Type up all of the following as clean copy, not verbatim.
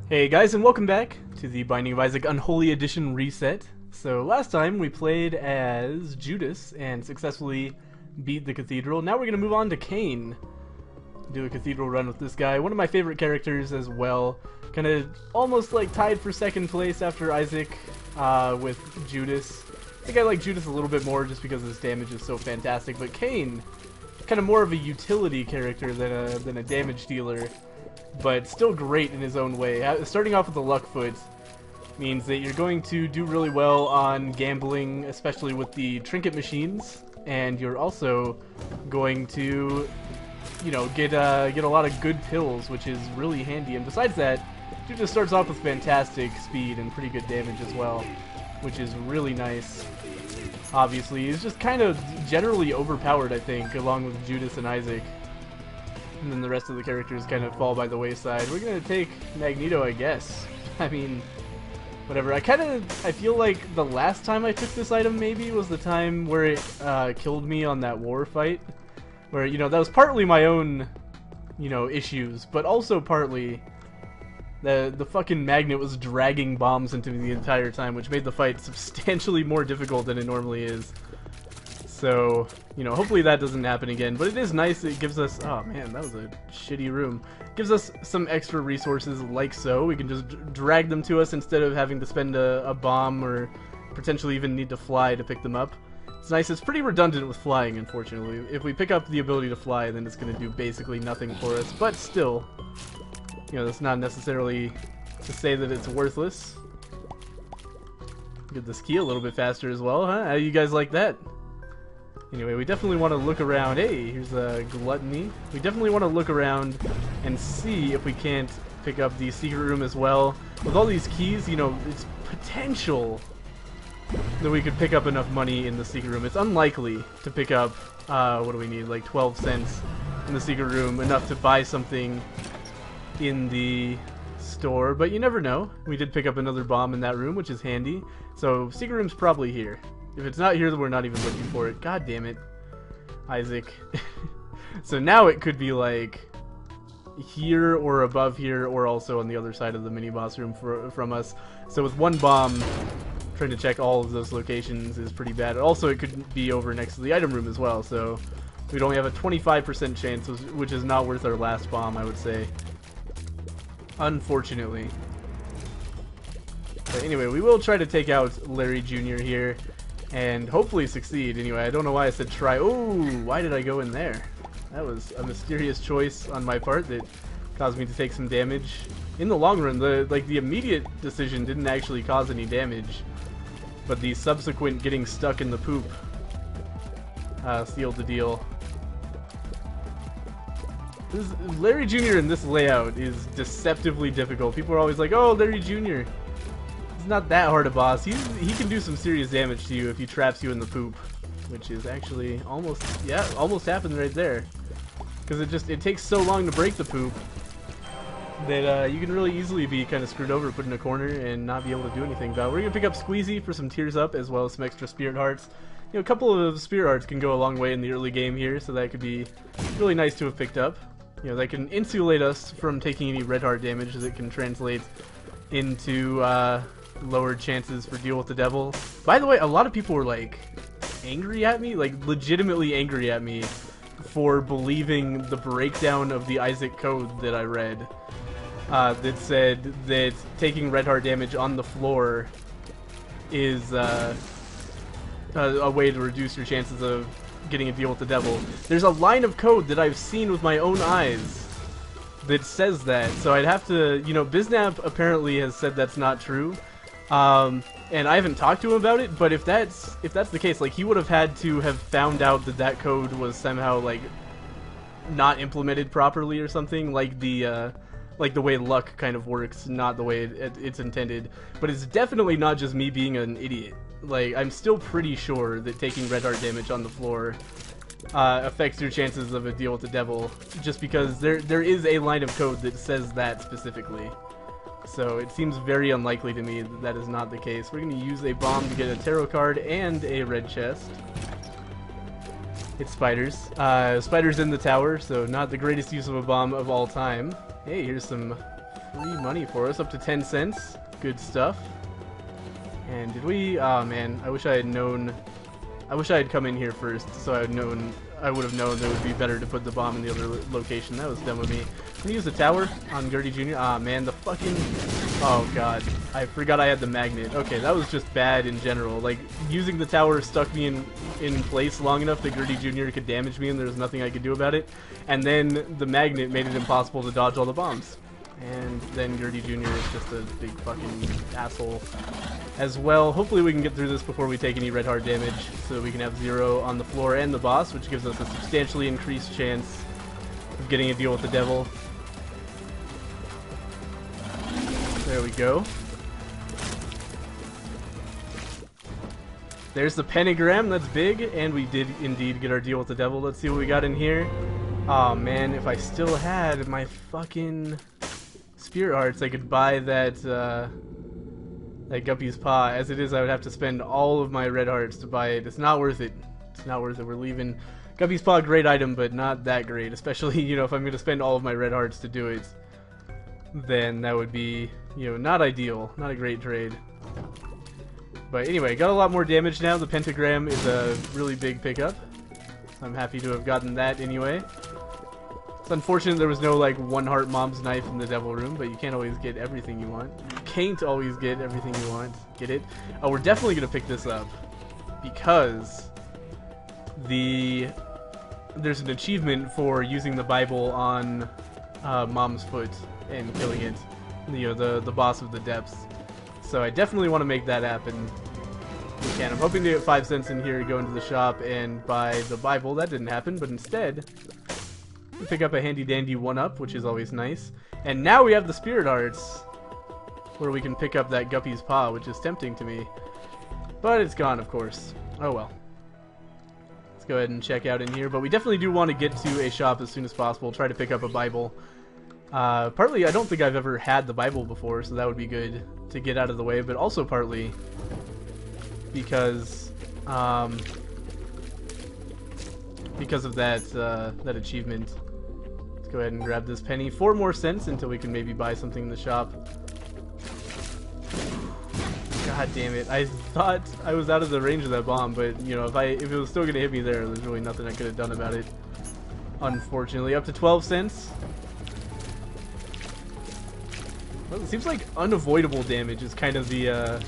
Hey guys, and welcome back to the Binding of Isaac Unholy Edition reset. So last time we played as Judas and successfully beat the cathedral. Now we're going to move on to CAIN. Do a cathedral run with this guy. One of my favorite characters as well. Kind of almost like tied for second place after Isaac with Judas. I think I like Judas a little bit more just because his damage is so fantastic. But CAIN, kind of more of a utility character than a damage dealer. But still great in his own way. Starting off with the luck foot means that you're going to do really well on gambling, especially with the trinket machines, and you're also going to, you know, get a lot of good pills, which is really handy. And besides that, dude just starts off with fantastic speed and pretty good damage as well, which is really nice. Obviously, he's just kind of generally overpowered, I think, along with Judas and Isaac. And then the rest of the characters kind of fall by the wayside. We're gonna take Magneto, I guess. I mean, whatever. I feel like the last time I took this item maybe was the time where it killed me on that war fight. Where, you know, that was partly my own, you know, issues, but also partly the fucking magnet was dragging bombs into me the entire time, which made the fight substantially more difficult than it normally is. So, you know, hopefully that doesn't happen again. But it is nice. It gives us... Oh, man, that was a shitty room. It gives us some extra resources like so. We can just drag them to us instead of having to spend a bomb or potentially even need to fly to pick them up. It's nice. It's pretty redundant with flying, unfortunately. If we pick up the ability to fly, then it's going to do basically nothing for us. But still, you know, that's not necessarily to say that it's worthless. Get this key a little bit faster as well, huh? How do you guys like that? Anyway, we definitely want to look around. Hey, here's a gluttony. We definitely want to look around and see if we can't pick up the secret room as well. With all these keys, you know, it's potential that we could pick up enough money in the secret room. It's unlikely to pick up, what do we need, like 12 cents in the secret room, enough to buy something in the store, but you never know. We did pick up another bomb in that room, which is handy. So, secret room's probably here. If it's not here, then we're not even looking for it. God damn it, Isaac. So now it could be like here or above here or also on the other side of the mini-boss room from us. So with one bomb, trying to check all of those locations is pretty bad. Also, it could be over next to the item room as well. So we'd only have a 25% chance, which is not worth our last bomb, I would say. Unfortunately. But anyway, we will try to take out Larry Jr. here. And hopefully succeed. Anyway, I don't know why I said try. Oh, why did I go in there? That was a mysterious choice on my part that caused me to take some damage. In the long run, the immediate decision didn't actually cause any damage, but the subsequent getting stuck in the poop sealed the deal. Larry Jr. in this layout is deceptively difficult. People are always like, "Oh, Larry Jr. not that hard a boss. He can do some serious damage to you if he traps you in the poop, which is actually almost happened right there. Because it takes so long to break the poop that you can really easily be kind of screwed over, put in a corner, and not be able to do anything about it. We're gonna pick up Squeezy for some tears up as well as some extra spirit hearts. You know, a couple of spirit hearts can go a long way in the early game here, so that could be really nice to have picked up. You know, that can insulate us from taking any red heart damage, as it can translate into lower chances for deal with the devil. By the way, a lot of people were like angry at me, like legitimately angry at me for believing the breakdown of the Isaac code that I read that said that taking red heart damage on the floor is a way to reduce your chances of getting a deal with the devil. There's a line of code that I've seen with my own eyes that says that, so I'd have to, you know, Biznap apparently has said that's not true. And I haven't talked to him about it, but if that's the case, like, he would have had to have found out that code was somehow, like, not implemented properly or something, like the way luck kind of works, not the way it's intended. But it's definitely not just me being an idiot. Like, I'm still pretty sure that taking red heart damage on the floor affects your chances of a deal with the devil, just because there is a line of code that says that specifically. So it seems very unlikely to me that that is not the case. We're going to use a bomb to get a tarot card and a red chest. It's spiders. Spiders in the tower, so not the greatest use of a bomb of all time. Hey, here's some free money for us, up to 10 cents. Good stuff. And did we... Oh man, I wish I had known... I wish I had come in here first, so I would have known that it would be better to put the bomb in the other location. That was dumb of me. Can you use the tower on Gertie Jr.? Ah man, the fucking... Oh god, I forgot I had the magnet. Okay, that was just bad in general. Like, using the tower stuck me in place long enough that Gertie Jr. could damage me and there was nothing I could do about it. And then the magnet made it impossible to dodge all the bombs. And then Gertie Jr. is just a big fucking asshole as well. Hopefully we can get through this before we take any red heart damage, so we can have 0 on the floor and the boss, which gives us a substantially increased chance of getting a deal with the devil. There we go. There's the pentagram, that's big, and we did indeed get our deal with the devil. Let's see what we got in here. Aw man, if I still had my fucking spirit hearts, I could buy that that Guppy's Paw. As it is, I would have to spend all of my red hearts to buy it. It's not worth it. It's not worth it. We're leaving. Guppy's Paw, great item, but not that great. Especially, you know, if I'm going to spend all of my red hearts to do it, then that would be, you know, not ideal. Not a great trade. But anyway, got a lot more damage now. The pentagram is a really big pickup. I'm happy to have gotten that anyway. It's unfortunate there was no, like, one-heart mom's knife in the devil room, but you can't always get everything you want. You can't always get everything you want. Get it? Oh, we're definitely going to pick this up, because there's an achievement for using the Bible on Mom's foot and killing it. You know, the boss of the depths. So I definitely want to make that happen. We can. I'm hoping to get 5 cents in here, go into the shop, and buy the Bible. That didn't happen, but instead... we pick up a handy-dandy 1-up, which is always nice. And now we have the Spirit Hearts, where we can pick up that Guppy's Paw, which is tempting to me. But it's gone, of course. Oh well. Let's go ahead and check out in here. But we definitely do want to get to a shop as soon as possible, try to pick up a Bible. Partly, I don't think I've ever had the Bible before, so that would be good to get out of the way. But also partly because of that achievement. Let's go ahead and grab this penny. 4 more cents until we can maybe buy something in the shop. God damn it. I thought I was out of the range of that bomb, but, you know, if it was still going to hit me there, there's really nothing I could have done about it. Unfortunately. Up to 12 cents. Well, it seems like unavoidable damage is kind of the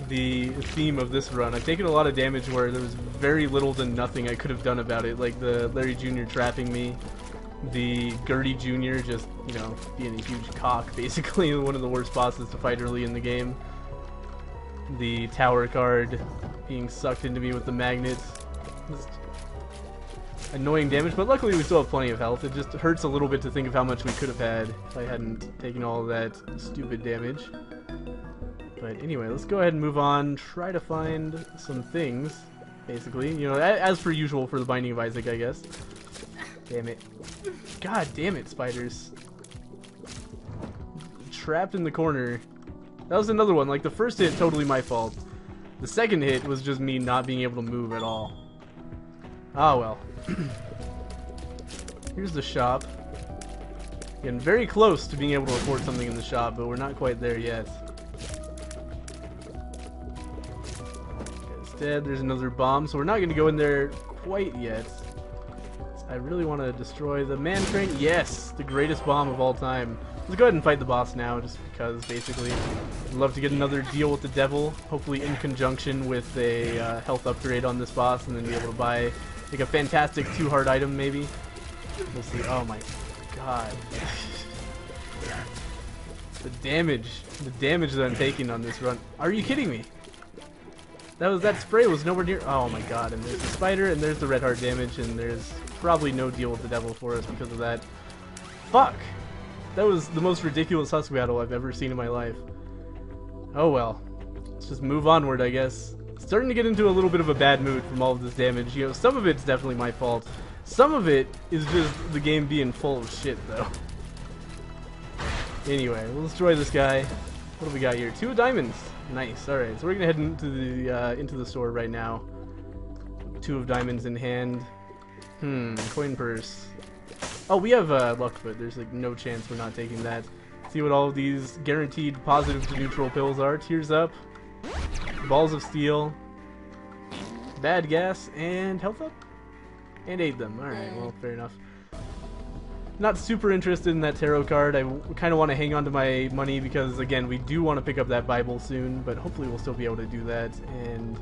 theme of this run. I've taken a lot of damage where there was very little to nothing I could have done about it, like the Larry Jr. trapping me, the Gertie Jr. just, you know, being a huge cock, basically one of the worst bosses to fight early in the game, the tower card being sucked into me with the magnets. Just annoying damage, but luckily we still have plenty of health. It just hurts a little bit to think of how much we could have had if I hadn't taken all of that stupid damage. But anyway, let's go ahead and move on, try to find some things, basically. You know, as per usual for the Binding of Isaac, I guess. Damn it. God damn it, spiders. Trapped in the corner. That was another one. Like, the first hit, totally my fault. The second hit was just me not being able to move at all. Ah, well. Here's the shop. Getting very close to being able to afford something in the shop, but we're not quite there yet. Instead, there's another bomb, so we're not going to go in there quite yet. I really want to destroy the man train. Yes! The greatest bomb of all time. Let's go ahead and fight the boss now, just because, basically. I'd love to get another deal with the devil, hopefully in conjunction with a health upgrade on this boss, and then be able to buy, like, a fantastic 2-heart item, maybe. We'll see. Oh my god. The damage that I'm taking on this run. Are you kidding me? That spray was nowhere near. Oh my god! And there's the spider, and there's the red heart damage, and there's probably no deal with the devil for us because of that. Fuck! That was the most ridiculous husk battle I've ever seen in my life. Oh well. Let's just move onward, I guess. Starting to get into a little bit of a bad mood from all of this damage. You know, some of it's definitely my fault. Some of it is just the game being full of shit, though. Anyway, we'll destroy this guy. What do we got here? 2 diamonds. Nice. All right, so we're gonna head into the store right now. 2 of diamonds in hand. Coin purse. Oh, we have luck, but there's like no chance we're not taking that. See what all of these guaranteed positive to neutral pills are. Tears up, balls of steel, bad gas, and health up? And aid them. Alright, well, fair enough. Not super interested in that tarot card. I kind of want to hang on to my money because, again, we do want to pick up that Bible soon, but hopefully we'll still be able to do that. And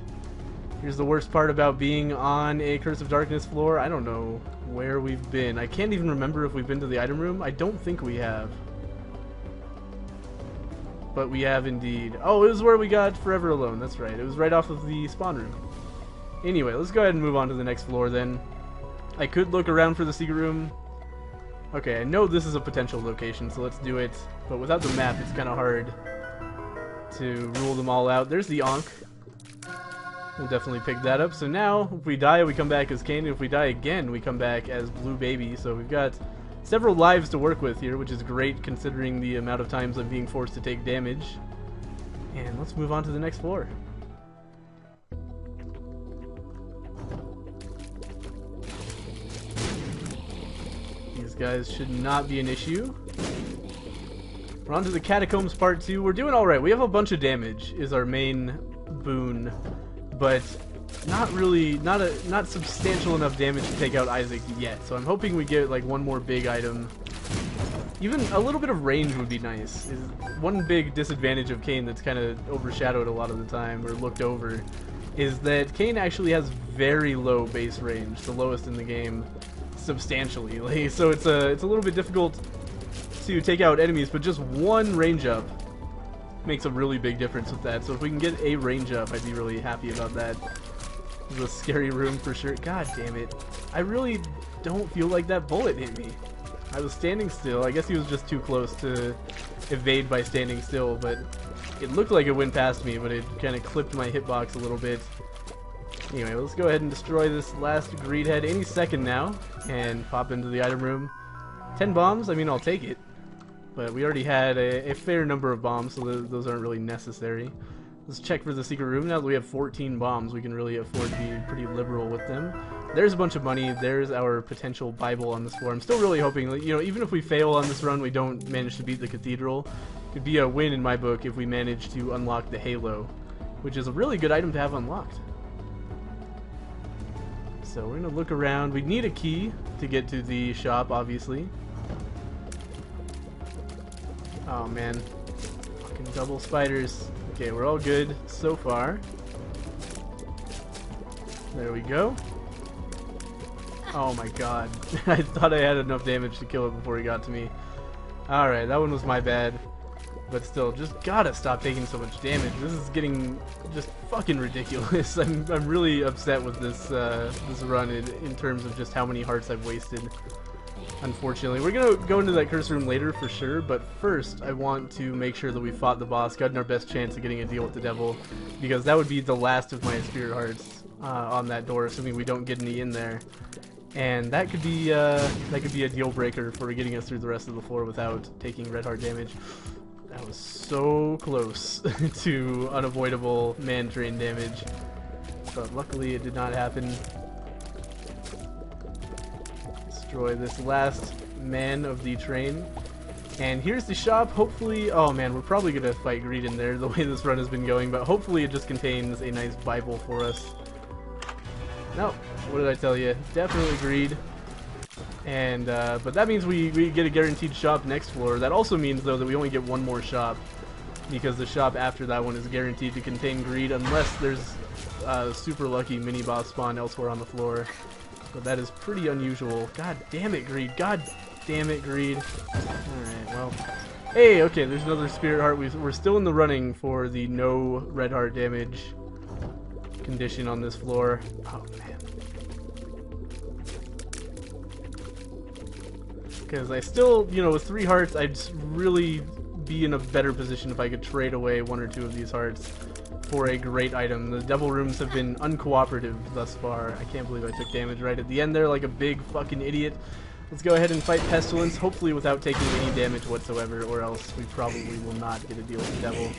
here's the worst part about being on a Curse of Darkness floor. I don't know where we've been. I can't even remember if we've been to the item room. I don't think we have. But we have indeed. Oh, it was where we got Forever Alone. That's right. It was right off of the spawn room. Anyway, let's go ahead and move on to the next floor then. I could look around for the secret room. Okay, I know this is a potential location, so let's do it. But without the map, it's kind of hard to rule them all out. There's the ANKH. We'll definitely pick that up. So now, if we die, we come back as CAIN. If we die again, we come back as Blue Baby. So we've got several lives to work with here, which is great considering the amount of times I'm being forced to take damage. And let's move on to the next floor. These guys should not be an issue. We're on to the Catacombs Part 2. We're doing alright. We have a bunch of damage is our main boon, but not really, not substantial enough damage to take out Isaac yet. So I'm hoping we get like one more big item. Even a little bit of range would be nice. Is one big disadvantage of CAIN that's kind of overshadowed a lot of the time, or looked over, is that CAIN actually has very low base range, the lowest in the game, substantially. Like, so it's a little bit difficult to take out enemies, but just one range up makes a really big difference with that. So if we can get a range up, I'd be really happy about that. This is a scary room for sure. God damn it. I really don't feel like that bullet hit me. I was standing still. I guess he was just too close to evade by standing still, but it looked like it went past me, but it kind of clipped my hitbox a little bit. Anyway, let's go ahead and destroy this last greed head any second now and pop into the item room. 10 bombs, I mean, I'll take it. But we already had a fair number of bombs, so those aren't really necessary. Let's check for the secret room. Now that we have 14 bombs, we can really afford to be pretty liberal with them. There's a bunch of money. There's our potential Bible on this floor. I'm still really hoping, you know, even if we fail on this run, we don't manage to beat the cathedral. It'd be a win in my book if we manage to unlock the Halo, which is a really good item to have unlocked. So we're going to look around. We need a key to get to the shop, obviously. Oh, man. Fucking double spiders. Okay, we're all good so far. There we go. Oh my god. I thought I had enough damage to kill it before he got to me. Alright, that one was my bad. But still, just gotta stop taking so much damage. This is getting just fucking ridiculous. I'm really upset with this this run in terms of just how many hearts I've wasted. Unfortunately, we're gonna go into that curse room later for sure, but first I want to make sure that we fought the boss, gotten our best chance of getting a deal with the devil, because that would be the last of my spirit hearts on that door, assuming we don't get any in there, and that could be a deal breaker for getting us through the rest of the floor without taking red heart damage. That was so close to unavoidable man train damage, but luckily it did not happen. Destroy this last man of the train. And here's the shop. Hopefully, oh man, we're probably gonna fight greed in there the way this run has been going, but hopefully it just contains a nice Bible for us. No, what did I tell you? Definitely greed. And but that means we get a guaranteed shop next floor. That also means though that we only get one more shop, because the shop after that one is guaranteed to contain greed unless there's a super lucky mini boss spawn elsewhere on the floor. But that is pretty unusual. God damn it, greed. God damn it, greed. Alright, well. Hey, okay, there's another spirit heart. We're still in the running for the no red heart damage condition on this floor. Oh, man. Because I still, you know, with 3 hearts, I'd really be in a better position if I could trade away 1 or 2 of these hearts for a great item. The devil rooms have been uncooperative thus far. I can't believe I took damage right at the end there like a big fucking idiot. Let's go ahead and fight Pestilence, hopefully without taking any damage whatsoever, or else we probably will not get a deal with the devil.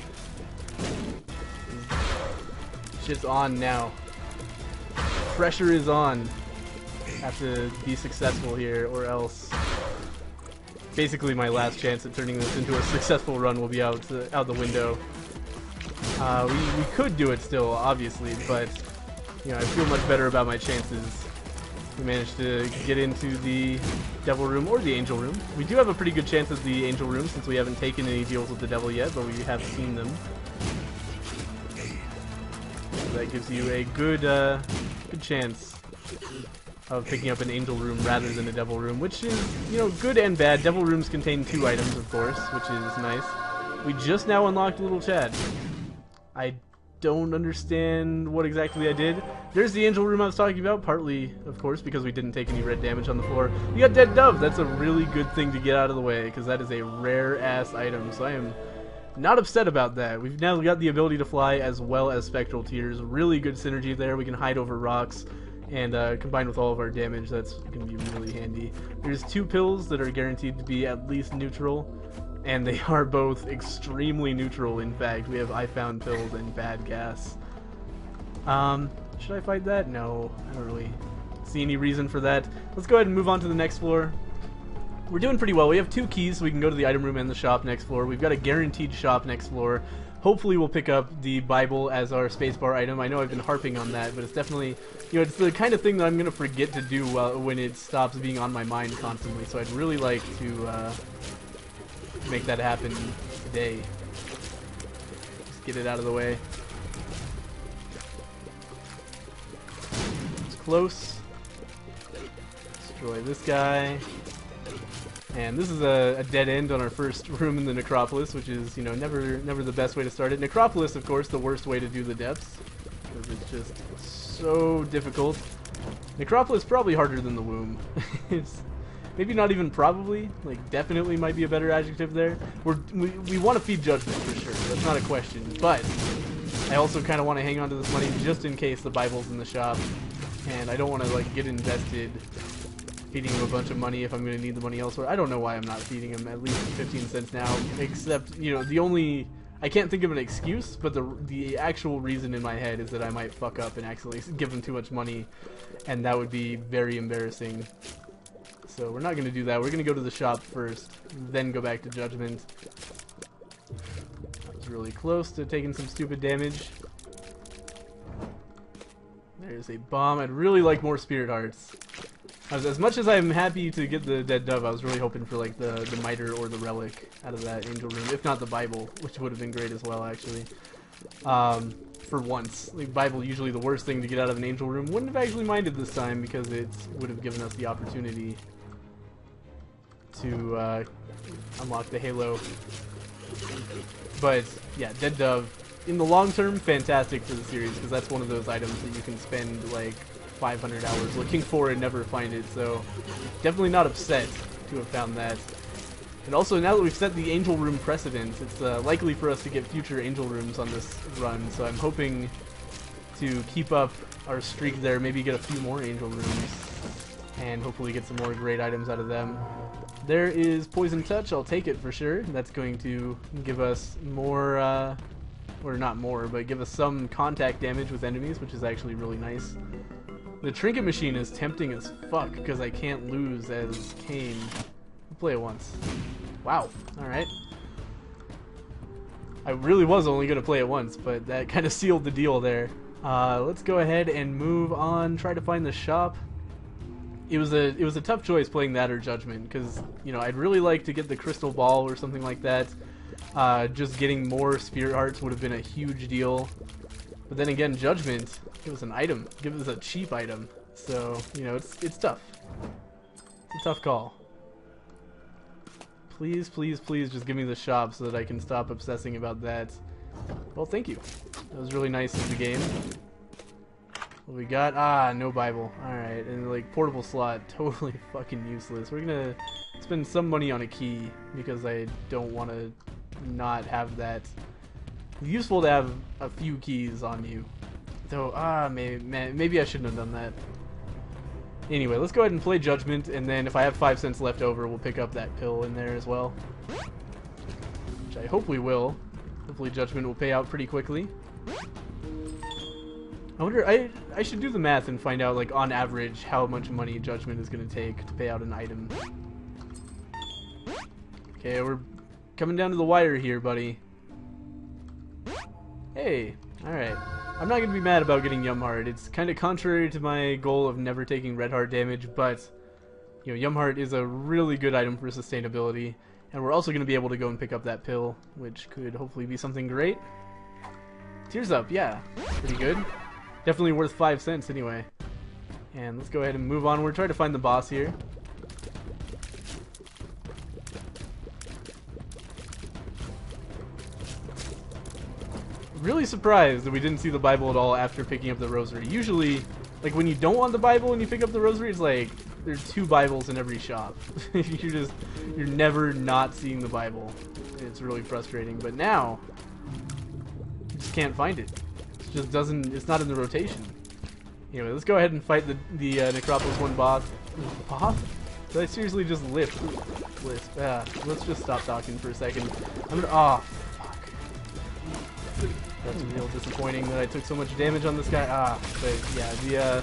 Shit's on now. Pressure is on. Have to be successful here, or else basically my last chance at turning this into a successful run will be out the window. We could do it still, obviously, but you know, I feel much better about my chances. We managed to get into the Devil Room or the Angel Room. We do have a pretty good chance at the Angel Room since we haven't taken any deals with the Devil yet, but we have seen them. So that gives you a good chance of picking up an Angel Room rather than a Devil Room, which is, you know, good and bad. Devil Rooms contain 2 items, of course, which is nice. We just now unlocked Little Chad. I don't understand what exactly I did. There's the Angel Room I was talking about, partly, of course, because we didn't take any red damage on the floor. We got Dead Dove. That's a really good thing to get out of the way, because that is a rare-ass item, so I am not upset about that. We've now got the ability to fly as well as Spectral Tears. Really good synergy there. We can hide over rocks, and combined with all of our damage, that's going to be really handy. There's 2 pills that are guaranteed to be at least neutral, and they are both extremely neutral, in fact. We have I Found Pills and Bad Gas. Should I fight that? No, I don't really see any reason for that. Let's go ahead and move on to the next floor. We're doing pretty well. We have 2 keys, so we can go to the item room and the shop next floor. We've got a guaranteed shop next floor. Hopefully we'll pick up the Bible as our spacebar item. I know I've been harping on that, but it's definitely, you know, it's the kind of thing that I'm going to forget to do when it stops being on my mind constantly. So I'd really like to make that happen today. Just get it out of the way. It's close. Destroy this guy. And this is a dead end on our first room in the Necropolis, which is, you know, never the best way to start it. Necropolis, of course, the worst way to do the depths, because it's just so difficult. Necropolis probably harder than the womb. It's maybe not even probably, like definitely might be a better adjective there. We want to feed Judgment for sure, that's not a question, but I also kind of want to hang on to this money just in case the Bible's in the shop, and I don't want to like get invested feeding him a bunch of money if I'm going to need the money elsewhere. I don't know why I'm not feeding him at least 15 cents now, except, you know, the only, I can't think of an excuse, but the actual reason in my head is that I might fuck up and actually give him too much money, and that would be very embarrassing. So we're not going to do that. We're going to go to the shop first, then go back to Judgment. That was really close to taking some stupid damage. There's a bomb. I'd really like more Spirit Hearts. As much as I'm happy to get the Dead Dove, I was really hoping for like the Miter or the Relic out of that Angel Room, if not the Bible, which would have been great as well, actually. For once. Like, Bible, usually the worst thing to get out of an Angel Room. Wouldn't have actually minded this time because it would have given us the opportunity to unlock the Halo. But yeah, Dead Dove, in the long term, fantastic for the series, because that's one of those items that you can spend like 500 hours looking for and never find it, so definitely not upset to have found that. And also, now that we've set the Angel Room precedent, it's likely for us to get future Angel Rooms on this run, so I'm hoping to keep up our streak there, maybe get a few more Angel Rooms, and hopefully get some more great items out of them. There is Poison Touch, I'll take it for sure. That's going to give us more, or not more, but give us some contact damage with enemies, which is actually really nice. The Trinket Machine is tempting as fuck, because I can't lose as CAIN. I'll play it once. Wow, alright. I really was only going to play it once, but that kind of sealed the deal there. Let's go ahead and move on, try to find the shop. It was a tough choice playing that or Judgment, because, you know, I'd really like to get the Crystal Ball or something like that. Just getting more Spirit Hearts would have been a huge deal. But then again, Judgment, it was an item. It was a cheap item. So, you know, it's tough. It's a tough call. Please, please, please just give me the shop so that I can stop obsessing about that. Well, thank you. That was really nice of the game. What we got? Ah, no Bible. Alright, and like portable slot, totally fucking useless. We're gonna spend some money on a key because I don't want to not have that. It's useful to have a few keys on you. Though, maybe I shouldn't have done that. Anyway, let's go ahead and play Judgment, and then if I have 5 cents left over, we'll pick up that pill in there as well. Which I hope we will. Hopefully Judgment will pay out pretty quickly. I wonder, I should do the math and find out, like, on average, how much money Judgment is going to take to pay out an item. Okay, we're coming down to the wire here, buddy. Hey, alright. I'm not going to be mad about getting Yum Heart. It's kind of contrary to my goal of never taking Red Heart damage, but you know, Yum Heart is a really good item for sustainability. And we're also going to be able to go and pick up that pill, which could hopefully be something great. Tears Up, yeah. Pretty good. Definitely worth 5 cents anyway. And let's go ahead and move on. We're trying to find the boss here. Really surprised that we didn't see the Bible at all after picking up the rosary. Usually, like when you don't want the Bible and you pick up the rosary, it's like there's 2 Bibles in every shop. You're never not seeing the Bible. It's really frustrating. But now, you just can't find it. It just doesn't. It's not in the rotation. Anyway, let's go ahead and fight the Necropolis 1 boss. Boss? Did I seriously just lift? Let's just stop talking for a second. I'm gonna. Oh. That's real disappointing that I took so much damage on this guy. But yeah,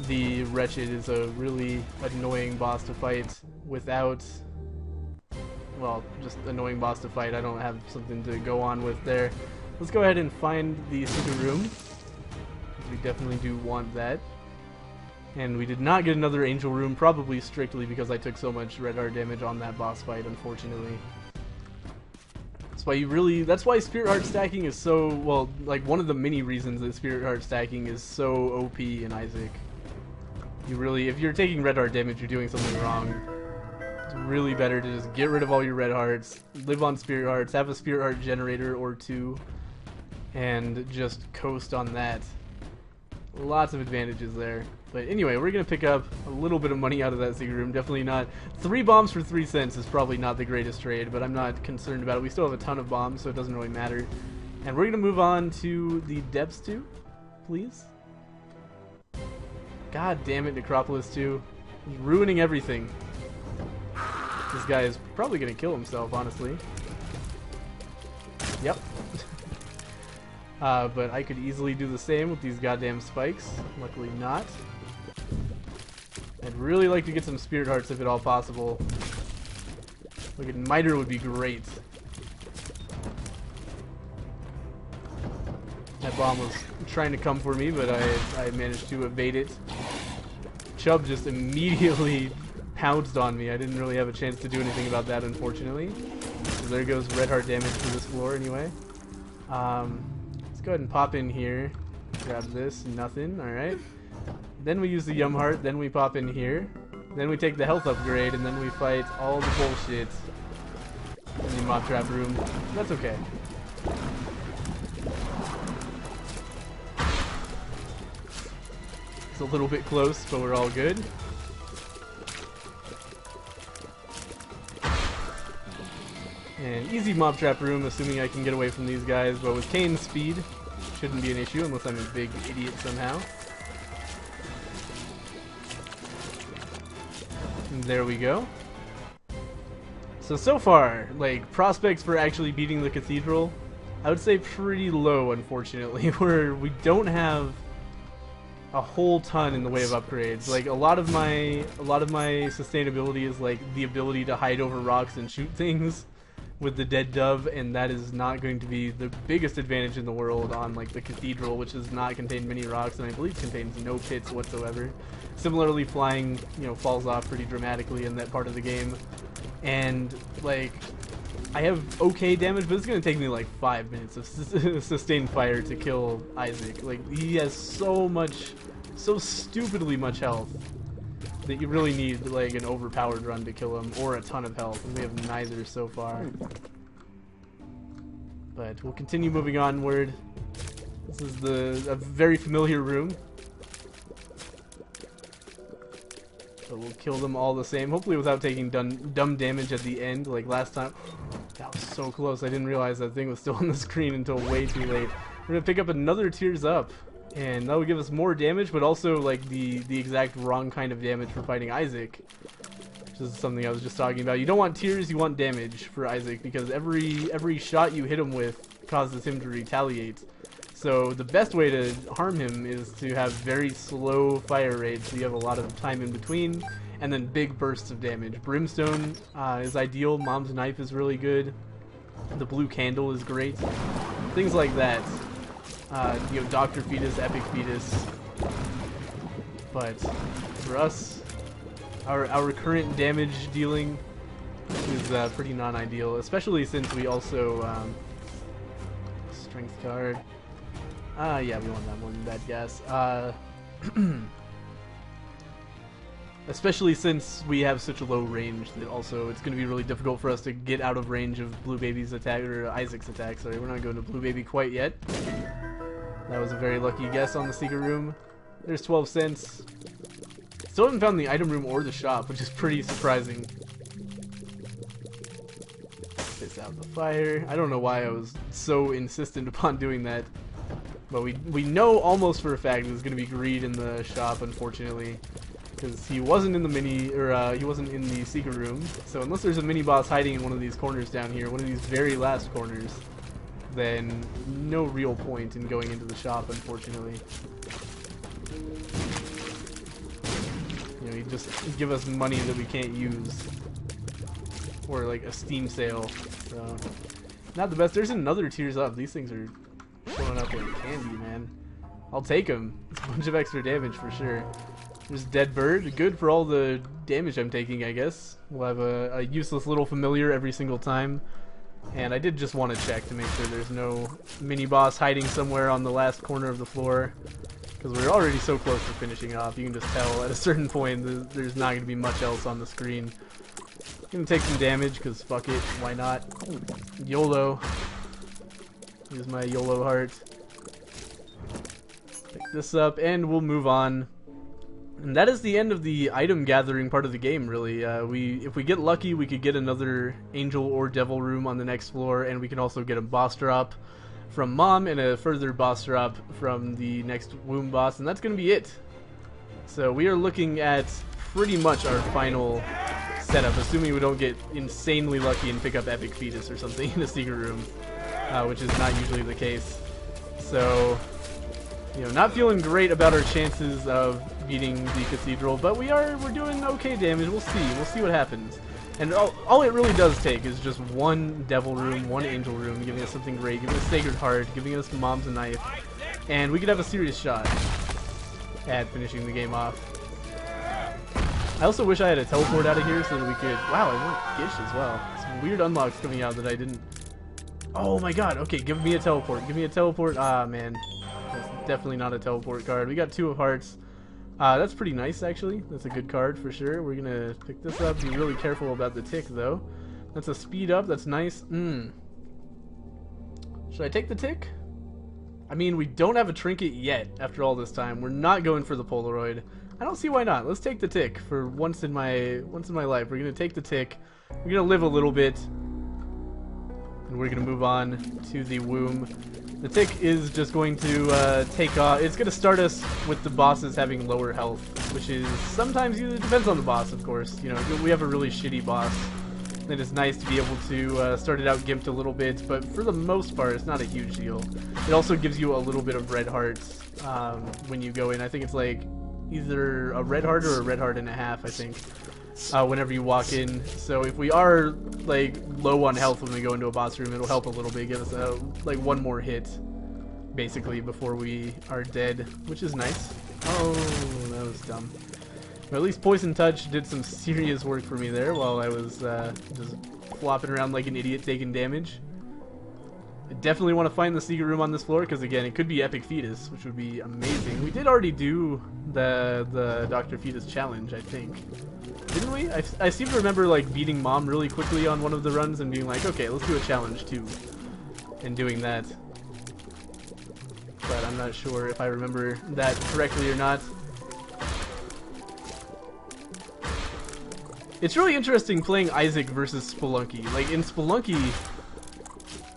the Wretched is a really annoying boss to fight without, well, just annoying boss to fight. I don't have something to go on with there. Let's go ahead and find the secret room. We definitely do want that. And we did not get another angel room, probably strictly because I took so much Red Heart damage on that boss fight, unfortunately. That's why Spirit Heart stacking is so, well, like one of the many reasons that Spirit Heart stacking is so OP in Isaac. If you're taking Red Heart damage, you're doing something wrong. It's really better to just get rid of all your Red Hearts, live on Spirit Hearts, have a Spirit Heart generator or 2, and just coast on that. Lots of advantages there. But anyway, we're going to pick up a little bit of money out of that secret room. Definitely not. 3 bombs for 3 cents is probably not the greatest trade, but I'm not concerned about it. We still have a ton of bombs, so it doesn't really matter. And we're going to move on to the Depths 2, please. God damn it, Necropolis 2. He's ruining everything. This guy is probably going to kill himself, honestly. Yep. But I could easily do the same with these goddamn spikes. Luckily not. I'd really like to get some Spirit Hearts if at all possible. Look at Miter would be great. That bomb was trying to come for me, but I managed to evade it. Chubb just immediately pounced on me. I didn't really have a chance to do anything about that, unfortunately. So there goes Red Heart damage to this floor anyway. Let's go ahead and pop in here. Grab this. Nothing. Alright. Then we use the Yum Heart. Then we pop in here. Then we take the health upgrade. And then we fight all the bullshit in the mob trap room. That's okay. It's a little bit close, but we're all good. And easy mob trap room, assuming I can get away from these guys, but with CAIN's speed, shouldn't be an issue unless I'm a big idiot somehow. And there we go. So far, like, prospects for actually beating the cathedral, I would say pretty low, unfortunately, where we don't have a whole ton in the way of upgrades. Like, a lot of my sustainability is like the ability to hide over rocks and shoot things with the dead dove, and that is not going to be the biggest advantage in the world on like the cathedral, which does not contain many rocks, and I believe contains no pits whatsoever. Similarly, flying, you know, falls off pretty dramatically in that part of the game, and like I have okay damage, but it's gonna take me like 5 minutes of sustained fire to kill Isaac. Like, he has so stupidly much health that you really need like an overpowered run to kill him, or a ton of health, and we have neither so far. But we'll continue moving onward. This is a very familiar room. So we'll kill them all the same, hopefully without taking dumb damage at the end like last time. That was so close, I didn't realize that thing was still on the screen until way too late. We're gonna pick up another Tears Up, and that will give us more damage, but also like the exact wrong kind of damage for fighting Isaac, which is something I was just talking about. You don't want tears, you want damage for Isaac, because every shot you hit him with causes him to retaliate. So the best way to harm him is to have very slow fire rates, so you have a lot of time in between, and then big bursts of damage. Brimstone is ideal. Mom's Knife is really good. The blue candle is great. Things like that. You know, Dr. Fetus, Epic Fetus. But for us, our current damage dealing is pretty non-ideal, especially since we also strength card. Yeah, we want that more than bad gas. Especially since we have such a low range that also it's going to be really difficult for us to get out of range of Blue Baby's attack, or Isaac's attack. Sorry, we're not going to Blue Baby quite yet. That was a very lucky guess on the secret room. There's 12 cents. Still haven't found the item room or the shop, which is pretty surprising. Piss out the fire. I don't know why I was so insistent upon doing that. But we know almost for a fact there's going to be greed in the shop, unfortunately. Because he wasn't in the he wasn't in the secret room. So unless there's a mini boss hiding in one of these corners down here, one of these very last corners, then no real point in going into the shop, unfortunately. You know, you just give us money that we can't use. Or like a Steam sale. So, not the best. There's another Tears Up. These things are showing up like candy, man. I'll take them. It's a bunch of extra damage for sure. There's Dead Bird. Good for all the damage I'm taking, I guess. We'll have a useless little familiar every single time. And I did just want to check to make sure there's no mini-boss hiding somewhere on the last corner of the floor. Because we're already so close to finishing off. You can just tell at a certain point there's not going to be much else on the screen. Gonna take some damage, because fuck it, why not? YOLO. Here's my YOLO heart. Pick this up, and we'll move on. And that is the end of the item gathering part of the game, really. If we get lucky, we could get another angel or devil room on the next floor, and we can also get a boss drop from Mom and a further boss drop from the next womb boss, and that's going to be it. So we are looking at pretty much our final setup, assuming we don't get insanely lucky and pick up Epic Fetus or something in a secret room, which is not usually the case. So, you know, not feeling great about our chances of beating the cathedral, but we're doing okay damage. We'll see what happens. And all it really does take is just one devil room, one angel room, giving us something great, giving us Sacred Heart, giving us Mom's Knife, and we could have a serious shot at finishing the game off. I also wish I had a teleport out of here so that we could... Wow, I want Gish as well. Some weird unlocks coming out that I didn't... Oh my god, okay, give me a teleport. Give me a teleport. Ah, man. That's definitely not a teleport card. We got 2 of hearts. That's pretty nice, actually. That's a good card for sure. We're gonna pick this up. Be really careful about the tick, though. That's a speed up. That's nice. Should I take the tick? I mean, we don't have a trinket yet after all this time. We're not going for the Polaroid. I don't see why not. Let's take the tick for once in my life. We're gonna take the tick. We're gonna live a little bit, and we're gonna move on to the womb. The tick is just going to take off. It's gonna start us with the bosses having lower health, which is sometimes it depends on the boss, of course. You know, we have a really shitty boss. It is nice to be able to start it out gimped a little bit, but for the most part, it's not a huge deal. It also gives you a little bit of red hearts when you go in. I think it's like either a red heart or a red heart and a half, I think, whenever you walk in. So if we are like low on health when we go into a boss room, it'll help a little bit, give us like one more hit, basically, before we are dead, which is nice. Oh, that was dumb. But at least Poison Touch did some serious work for me there while I was just flopping around like an idiot taking damage. I definitely want to find the secret room on this floor, because again, it could be Epic Fetus, which would be amazing. We did already do the Dr. Fetus challenge, I think. Didn't we? I seem to remember like beating Mom really quickly on one of the runs and being like, okay, let's do a challenge too. And doing that. But I'm not sure if I remember that correctly or not. It's really interesting playing Isaac versus Spelunky. Like, in Spelunky,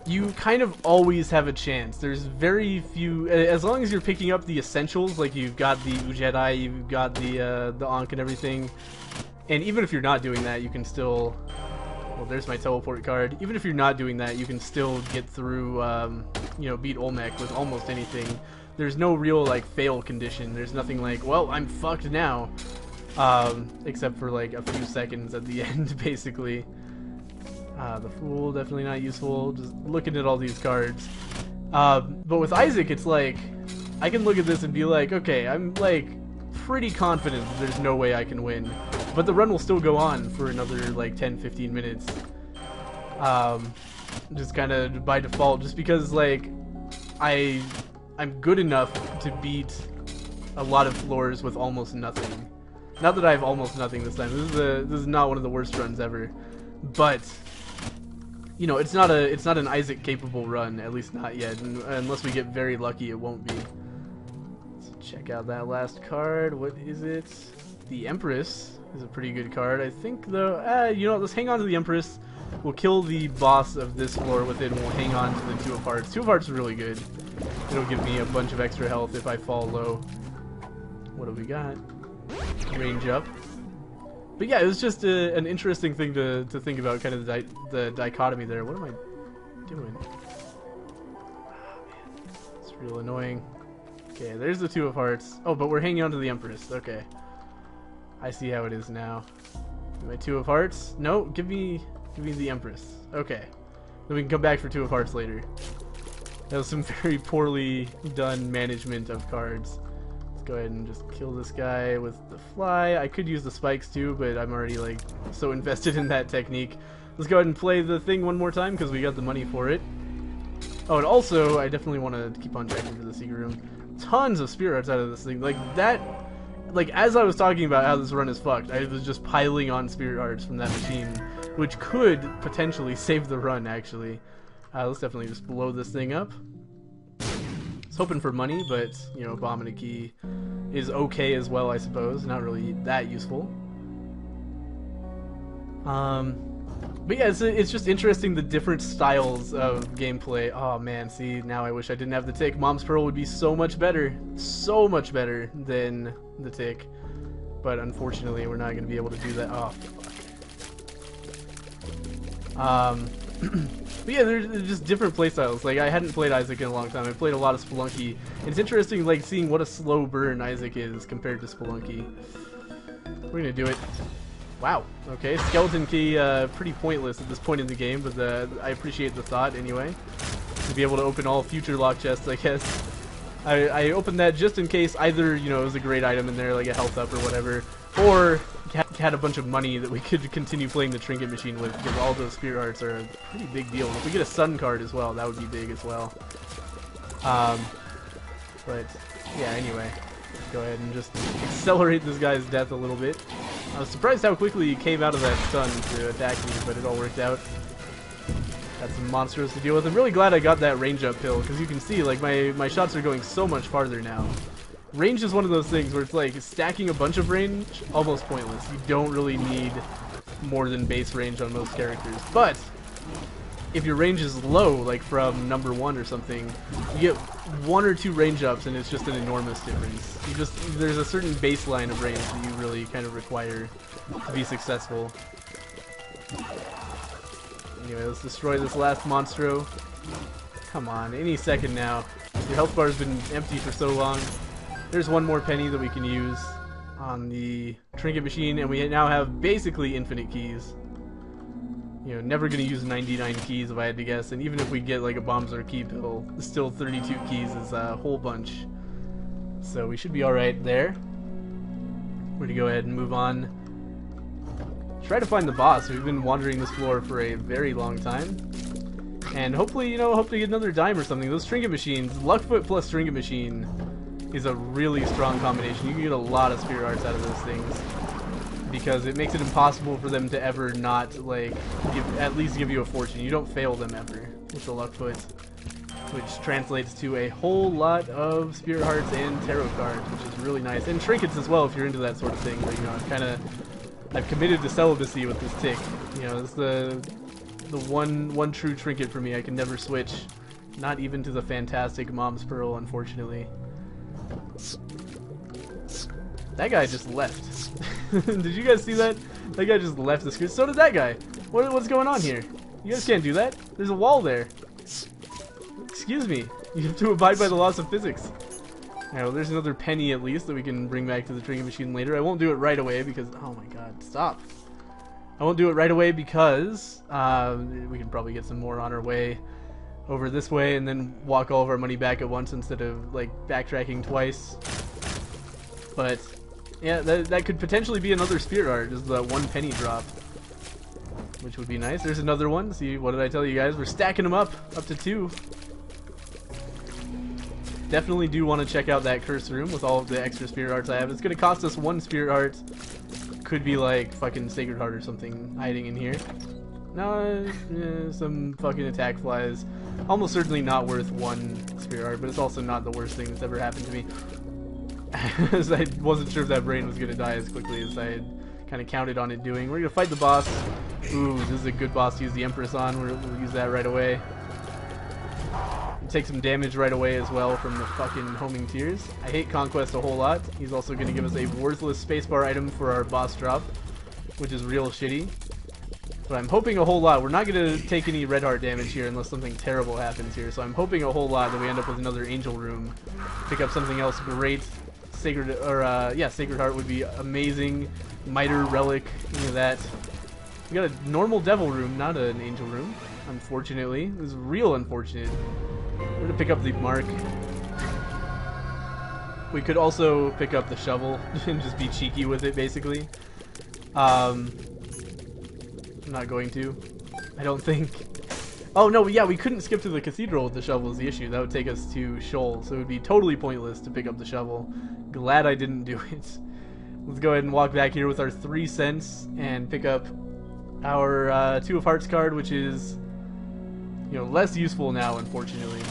you kind of always have a chance. There's very few... As long as you're picking up the essentials, like you've got the Ujedi, you've got the ANKH and everything, and even if you're not doing that, you can still... Well, there's my teleport card. Even if you're not doing that, you can still get through, you know, beat Olmec with almost anything. There's no real, like, fail condition. There's nothing like, well, I'm fucked now. except for like a few seconds at the end, basically. The Fool, definitely not useful. Just looking at all these cards. But with Isaac, it's like, I can look at this and be like, okay, I'm like pretty confident that there's no way I can win. But the run will still go on for another like 10-15 minutes. Just kind of by default, just because like I'm good enough to beat a lot of floors with almost nothing. Not that I have almost nothing this time. This is not one of the worst runs ever. But you know, it's not an Isaac capable run, at least not yet. And unless we get very lucky, it won't be. Let's check out that last card. What is it? The Empress is a pretty good card, I think. Though, you know, let's hang on to the Empress. We'll kill the boss of this floor with it, and we'll hang on to the Two of Hearts. Two of Hearts is really good. It'll give me a bunch of extra health if I fall low. What do we got? Range up. But yeah, it was just an interesting thing to think about, kind of the dichotomy there. What am I doing? Oh, man. It's real annoying. Okay, there's the Two of Hearts. Oh, but we're hanging on to the Empress. Okay. I see how it is now. My Two of Hearts? No, give me the Empress. Okay. Then we can come back for Two of Hearts later. That was some very poorly done management of cards. Let's go ahead and just kill this guy with the fly. I could use the spikes too, but I'm already like so invested in that technique. Let's go ahead and play the thing one more time because we got the money for it. Oh, and also, I definitely want to keep on checking for the secret room. Tons of spirit hearts out of this thing. Like that, like as I was talking about how this run is fucked, I was just piling on spirit hearts from that machine, which could potentially save the run, actually. Let's definitely just blow this thing up. I was hoping for money, but, you know, bomb and a key is okay as well, I suppose. Not really that useful. But yeah, it's just interesting, the different styles of gameplay. Oh man, see, now I wish I didn't have the tick. Mom's Pearl would be so much better than the tick. But unfortunately, we're not going to be able to do that. Oh, fuck. But yeah, there's just different playstyles. Like, I hadn't played Isaac in a long time. I played a lot of Spelunky. And it's interesting, like, seeing what a slow burn Isaac is compared to Spelunky. We're gonna do it. Wow. Okay, skeleton key, pretty pointless at this point in the game, but I appreciate the thought anyway. To be able to open all future lock chests, I guess. I opened that just in case either, you know, it was a great item in there, like a health up or whatever, or had a bunch of money that we could continue playing the trinket machine with, because all those spirit hearts are a pretty big deal. And if we get a sun card as well, that would be big as well. But yeah, anyway, let's go ahead and just accelerate this guy's death a little bit. I was surprised how quickly he came out of that stun to attack me, but it all worked out. Got some monsters to deal with. I'm really glad I got that range up pill, because you can see, like, my shots are going so much farther now. Range is one of those things where it's like stacking a bunch of range, almost pointless. You don't really need more than base range on most characters. But if your range is low, like from number 1 or something, you get 1 or 2 range ups and it's just an enormous difference. There's a certain baseline of range that you really kind of require to be successful. Anyway, let's destroy this last monstro. Come on, any second now. Your health bar has been empty for so long. There's one more penny that we can use on the trinket machine, and we now have basically infinite keys. You know, never gonna use 99 keys if I had to guess, and even if we get like a bombs or a key pill, still 32 keys is a whole bunch. So we should be alright there. We're gonna go ahead and move on. Try to find the boss. We've been wandering this floor for a very long time. And hopefully, you know, hope to get another dime or something. Those trinket machines, Luckfoot plus trinket machine, is a really strong combination. You can get a lot of spirit hearts out of those things, because it makes it impossible for them to ever not, like, at least give you a fortune. You don't fail them ever with the Luckfoot, which translates to a whole lot of spirit hearts and tarot cards, which is really nice. And trinkets as well, if you're into that sort of thing. But, you know, I've committed to celibacy with this tick. You know, it's the one true trinket for me. I can never switch, not even to the fantastic Mom's Pearl, unfortunately. That guy just left. Did you guys see that? That guy just left the screen. So did that guy. What's going on here? You guys can't do that. There's a wall there. Excuse me. You have to abide by the laws of physics. Now, there's another penny at least that we can bring back to the trinket machine later. I won't do it right away because... Oh my god, stop. I won't do it right away because we can probably get some more on our way over this way and then walk all of our money back at once instead of like backtracking twice. But yeah, that could potentially be another spirit art, just the 1 penny drop, which would be nice. There's another one. See, what did I tell you guys? We're stacking them up to 2. Definitely do want to check out that curse room with all of the extra spirit arts I have. It's going to cost us 1 spirit art. Could be like fucking Sacred Heart or something hiding in here. No, some fucking attack flies. Almost certainly not worth 1 spirit art, but it's also not the worst thing that's ever happened to me. As I wasn't sure if that brain was going to die as quickly as I had kind of counted on it doing. We're going to fight the boss. Ooh, this is a good boss to use the Empress on. We'll use that right away. Take some damage right away as well from the fucking homing tears. I hate Conquest a whole lot. He's also going to give us a worthless spacebar item for our boss drop, which is real shitty. But I'm hoping a whole lot. We're not going to take any red heart damage here unless something terrible happens here. So I'm hoping a whole lot that we end up with another angel room. Pick up something else great. Sacred Heart would be amazing. Miter relic, any of that. We got a normal devil room, not an angel room. Unfortunately, this is real unfortunate. We're gonna pick up the mark. We could also pick up the shovel and just be cheeky with it, basically. I'm not going to. I don't think. Oh no, yeah, we couldn't skip to the cathedral with the shovel is the issue. That would take us to Shoal, so it would be totally pointless to pick up the shovel. Glad I didn't do it. Let's go ahead and walk back here with our 3 cents and pick up our 2 of Hearts card, which is, you know, less useful now, unfortunately.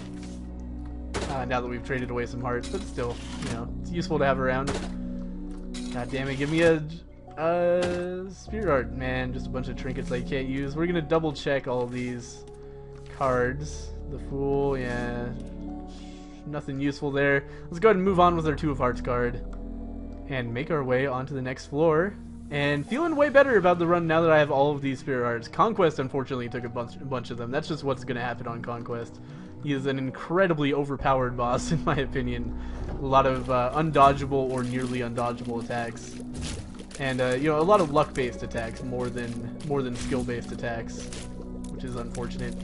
Now that we've traded away some hearts, but still, you know, it's useful to have around. God damn it, give me a spirit art, man. Just a bunch of trinkets I can't use. We're gonna double check all of these cards. The Fool, yeah, nothing useful there. Let's go ahead and move on with our 2 of Hearts card and make our way onto the next floor. And feeling way better about the run now that I have all of these spirit arts. Conquest, unfortunately, took a bunch of them. That's just what's going to happen on Conquest. He is an incredibly overpowered boss, in my opinion. A lot of undodgeable or nearly undodgeable attacks, and you know, a lot of luck-based attacks more than skill-based attacks, which is unfortunate.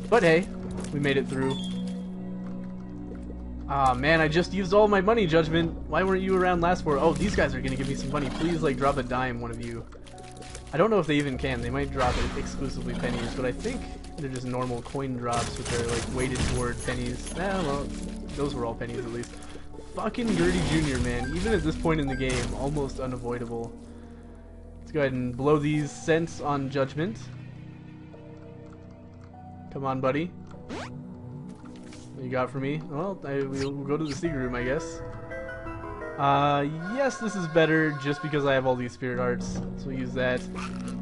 But hey, we made it through. Ah, man, I just used all my money, Judgment. Why weren't you around last for? Oh, these guys are gonna give me some money. Please, like, drop a dime, one of you. I don't know if they even can. They might drop it exclusively pennies, but I think they're just normal coin drops, which are, like, weighted toward pennies. Well, those were all pennies, at least. Fucking Gertie Jr., man. Even at this point in the game, almost unavoidable. Let's go ahead and blow these cents on Judgment. Come on, buddy. What you got for me? Well, we'll go to the secret room, I guess. Yes, this is better just because I have all these spirit arts, so we'll use that.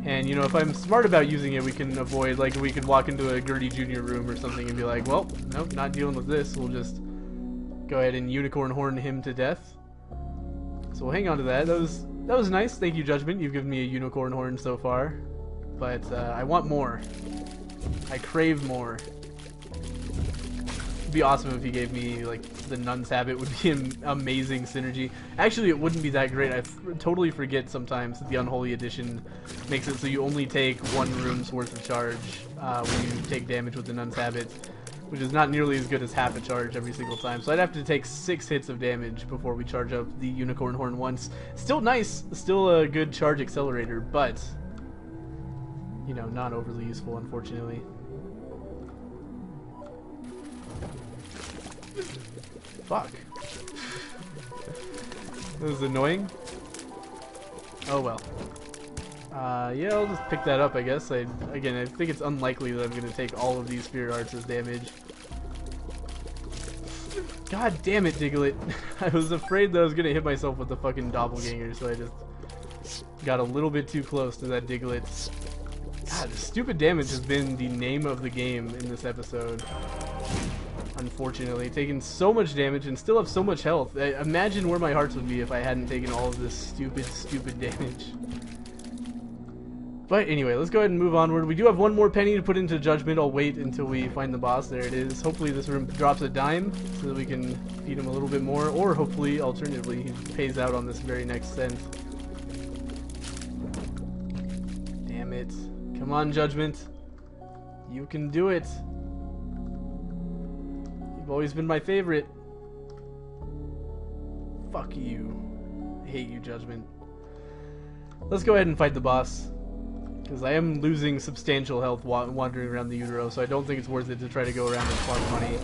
And, you know, if I'm smart about using it, we can avoid, like, we could walk into a Gertie Jr. room or something and be like, well, nope, not dealing with this. We'll just go ahead and unicorn horn him to death. So we'll hang on to that. That was nice. Thank you, Judgment. You've given me a unicorn horn so far. But, I want more. I crave more. It'd be awesome if he gave me, like, the Nun's Habit. Would be an amazing synergy. Actually, it wouldn't be that great. I totally forget sometimes that the Unholy Edition makes it so you only take 1 room's worth of charge when you take damage with the Nun's Habit, which is not nearly as good as half a charge every single time. So I'd have to take 6 hits of damage before we charge up the Unicorn Horn once. Still nice, still a good charge accelerator, but, you know, not overly useful, unfortunately. Fuck. That was annoying. Oh well. Yeah, I'll just pick that up, I guess. Again, I think it's unlikely that I'm going to take all of these spirit arts as damage. God damn it, Diglett. I was afraid that I was going to hit myself with the fucking doppelganger, so I just got a little bit too close to that Diglett. God, stupid damage has been the name of the game in this episode. Unfortunately, taking so much damage and still have so much health. Imagine where my hearts would be if I hadn't taken all of this stupid damage. But anyway, let's go ahead and move onward. We do have one more penny to put into Judgment. I'll wait until we find the boss. There it is. Hopefully this room drops a dime so that we can feed him a little bit more. Or hopefully, alternatively, he pays out on this very next cent. Damn it. Come on, Judgment. You can do it. You've always been my favorite. Fuck you. I hate you, Judgment. Let's go ahead and fight the boss. Because I am losing substantial health wandering around the utero, so I don't think it's worth it to try to go around and farm money.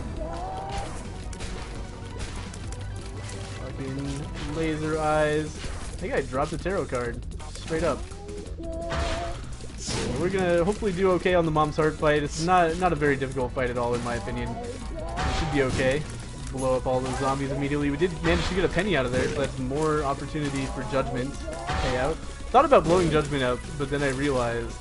Fucking laser eyes. I think I dropped a tarot card. Straight up. So we're gonna hopefully do okay on the Mom's Heart fight. It's not a very difficult fight at all, in my opinion. It should be okay. Blow up all those zombies immediately. We did manage to get a penny out of there, so that's more opportunity for Judgment to pay out. Thought about blowing Judgment up, but then I realized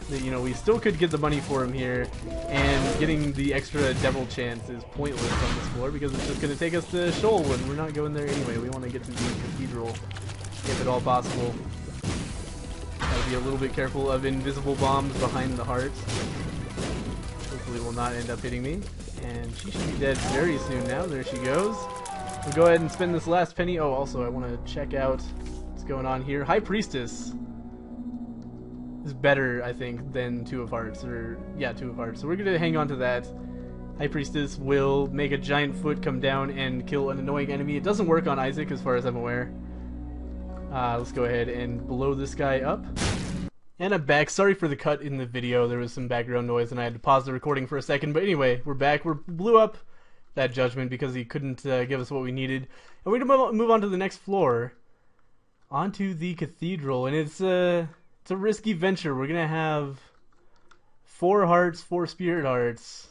that, you know, we still could get the money for him here, and getting the extra devil chance is pointless on this floor because it's just going to take us to Shoal when we're not going there anyway. We want to get to the cathedral if at all possible. Gotta be a little bit careful of invisible bombs behind the heart. Hopefully it will not end up hitting me. And she should be dead very soon now. There she goes. We'll go ahead and spend this last penny. Oh, also I want to check out going on here. High Priestess is better, I think, than Two of Hearts, or yeah, Two of Hearts. So we're gonna hang on to that. High Priestess will make a giant foot come down and kill an annoying enemy. It doesn't work on Isaac as far as I'm aware. Let's go ahead and blow this guy up. And I'm back. Sorry for the cut in the video. There was some background noise and I had to pause the recording for a second. But anyway, we're back. We blew up that Judgment because he couldn't give us what we needed. And we're gonna move on to the next floor. Onto the cathedral, and it's a risky venture. We're gonna have 4 hearts, 4 spirit hearts,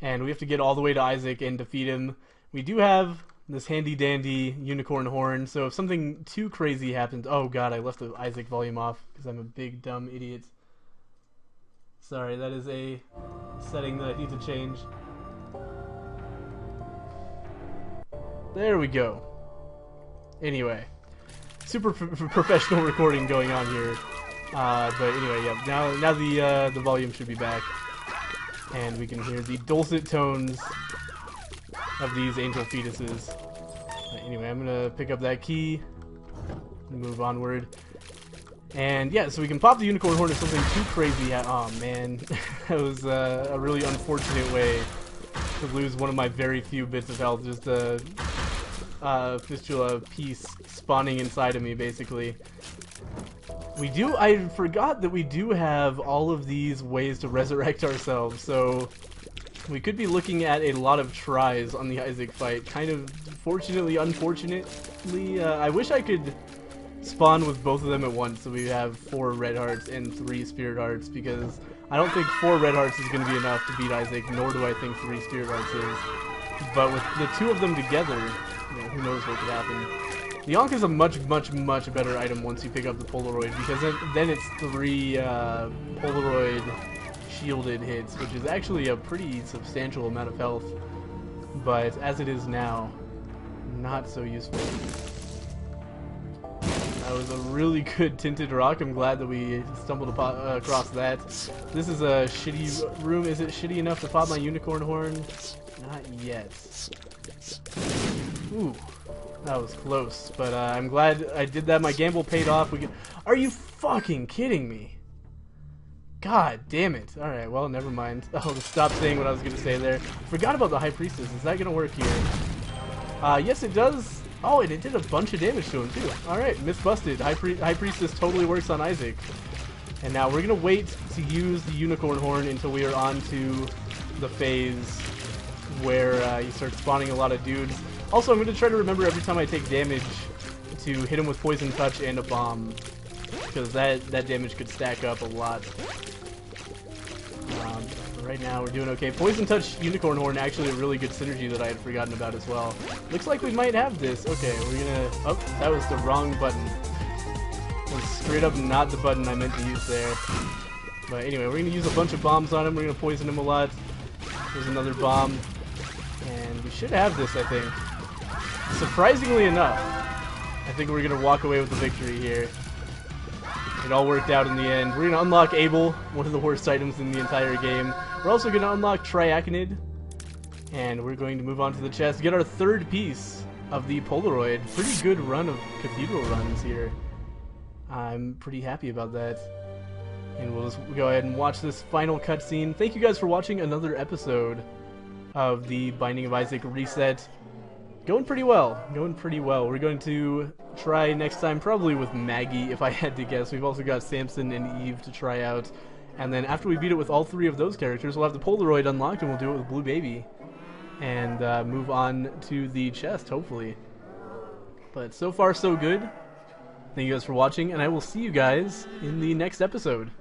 and we have to get all the way to Isaac and defeat him. We do have this handy dandy unicorn horn, so if something too crazy happens, oh god, I left the Isaac volume off because I'm a big dumb idiot. Sorry, that is a setting that I need to change. There we go. Anyway. Super professional recording going on here, but anyway, yeah. Now the volume should be back, and we can hear the dulcet tones of these angel fetuses. Anyway, I'm gonna pick up that key, and move onward, and yeah, so we can pop the unicorn horn if something too crazy. Oh man, that was a really unfortunate way to lose one of my very few bits of health. Just fistula piece spawning inside of me, basically. I forgot that we do have all of these ways to resurrect ourselves, so we could be looking at a lot of tries on the Isaac fight. Kind of fortunately, unfortunately, I wish I could spawn with both of them at once, so we have 4 red hearts and 3 spirit hearts, because I don't think 4 red hearts is going to be enough to beat Isaac, nor do I think 3 spirit hearts is. But with the 2 of them together, you know, who knows what could happen. The ANKH is a much better item once you pick up the Polaroid, because then it's 3 Polaroid shielded hits, which is actually a pretty substantial amount of health. But as it is now, not so useful. That was a really good tinted rock. I'm glad that we stumbled across that. This is a shitty room. Is it shitty enough to pop my unicorn horn? Not yet. Ooh, that was close, but I'm glad I did that. My gamble paid off. Are you fucking kidding me? God damn it. Alright, well, never mind. I'll just stop saying what I was going to say there. Forgot about the High Priestess. Is that going to work here? Yes, it does. Oh, and it did a bunch of damage to him, too. Alright, myth busted. High Priestess totally works on Isaac. And now we're going to wait to use the unicorn horn until we are on to the phase where he starts spawning a lot of dudes. Also, I'm going to try to remember every time I take damage to hit him with Poison Touch and a bomb, because that damage could stack up a lot. Right now, we're doing okay. Poison Touch, Unicorn Horn, actually a really good synergy that I had forgotten about as well. Looks like we might have this. Okay, we're gonna... Oh, that was the wrong button. That was straight up not the button I meant to use there. But anyway, we're gonna use a bunch of bombs on him. We're gonna poison him a lot. There's another bomb. And we should have this, I think. Surprisingly enough, I think we're gonna walk away with the victory here. It all worked out in the end. We're going to unlock Abel, one of the worst items in the entire game. We're also going to unlock Triachinid. And we're going to move on to the chest, get our third piece of the Polaroid. Pretty good run of cathedral runs here. I'm pretty happy about that. And we'll just go ahead and watch this final cutscene. Thank you guys for watching another episode of the Binding of Isaac reset. Going pretty well. Going pretty well. We're going to try next time probably with Maggie, if I had to guess. We've also got Samson and Eve to try out. And then after we beat it with all three of those characters, we'll have the Polaroid unlocked and we'll do it with Blue Baby. And move on to the chest, hopefully. But so far, so good. Thank you guys for watching, and I will see you guys in the next episode.